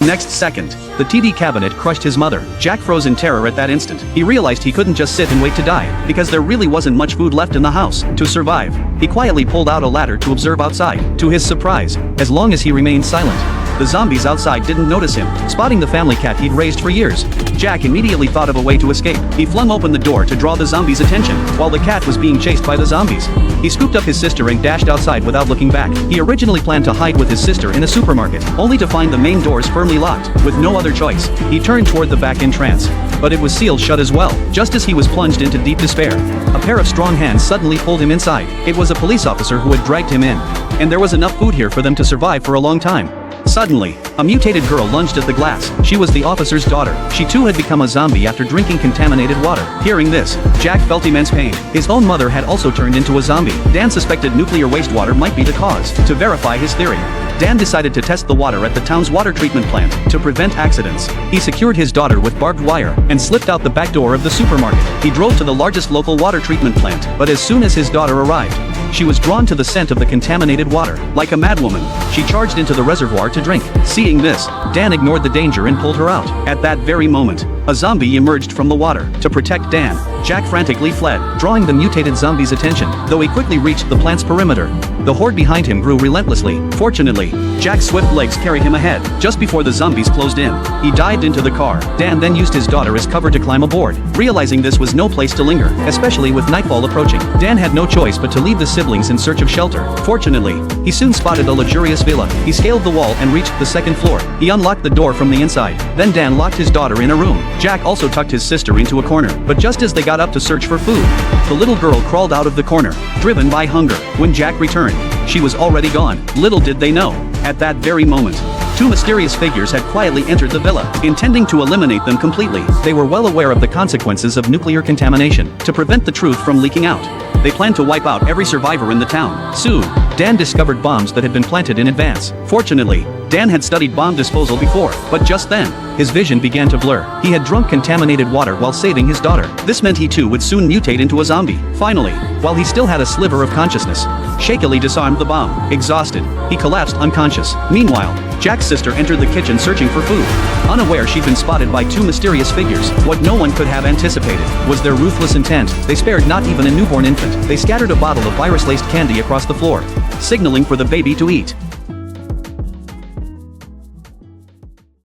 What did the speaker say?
Next second, the TV cabinet crushed his mother. Jack froze in terror at that instant. He realized he couldn't just sit and wait to die, because there really wasn't much food left in the house to survive. He quietly pulled out a ladder to observe outside. To his surprise, as long as he remained silent, the zombies outside didn't notice him, spotting the family cat he'd raised for years. Jack immediately thought of a way to escape. He flung open the door to draw the zombies' attention, while the cat was being chased by the zombies. He scooped up his sister and dashed outside without looking back. He originally planned to hide with his sister in a supermarket, only to find the main doors firmly locked. With no other choice, he turned toward the back entrance, but it was sealed shut as well. Just as he was plunged into deep despair, a pair of strong hands suddenly pulled him inside. It was a police officer who had dragged him in, and there was enough food here for them to survive for a long time. Suddenly, a mutated girl lunged at the glass. She was the officer's daughter. She too had become a zombie after drinking contaminated water. Hearing this, Jack felt immense pain. His own mother had also turned into a zombie. Dan suspected nuclear wastewater might be the cause. To verify his theory, Dan decided to test the water at the town's water treatment plant to prevent accidents. He secured his daughter with barbed wire and slipped out the back door of the supermarket. He drove to the largest local water treatment plant, but as soon as his daughter arrived, she was drawn to the scent of the contaminated water. Like a madwoman, she charged into the reservoir to drink. Seeing this, Dan ignored the danger and pulled her out. At that very moment, a zombie emerged from the water. To protect Dan, Jack frantically fled, drawing the mutated zombie's attention. Though he quickly reached the plant's perimeter, the horde behind him grew relentlessly. Fortunately, Jack's swift legs carried him ahead. Just before the zombies closed in, he dived into the car. Dan then used his daughter as cover to climb aboard. Realizing this was no place to linger, especially with nightfall approaching, Dan had no choice but to leave the siblings in search of shelter. Fortunately, he soon spotted a luxurious villa. He scaled the wall and reached the second floor. He unlocked the door from the inside. Then Dan locked his daughter in a room. Jack also tucked his sister into a corner. But just as they got up to search for food, the little girl crawled out of the corner, driven by hunger. When Jack returned, she was already gone. Little did they know, at that very moment, two mysterious figures had quietly entered the villa, intending to eliminate them completely. They were well aware of the consequences of nuclear contamination. To prevent the truth from leaking out, they planned to wipe out every survivor in the town. Soon, Dan discovered bombs that had been planted in advance. Fortunately, Dan had studied bomb disposal before, but just then, his vision began to blur. He had drunk contaminated water while saving his daughter. This meant he too would soon mutate into a zombie. Finally, while he still had a sliver of consciousness, shakily disarmed the bomb. Exhausted, he collapsed unconscious. Meanwhile, Jack's sister entered the kitchen searching for food. Unaware she'd been spotted by two mysterious figures, what no one could have anticipated was their ruthless intent. They spared not even a newborn infant. They scattered a bottle of virus-laced candy across the floor, signaling for the baby to eat.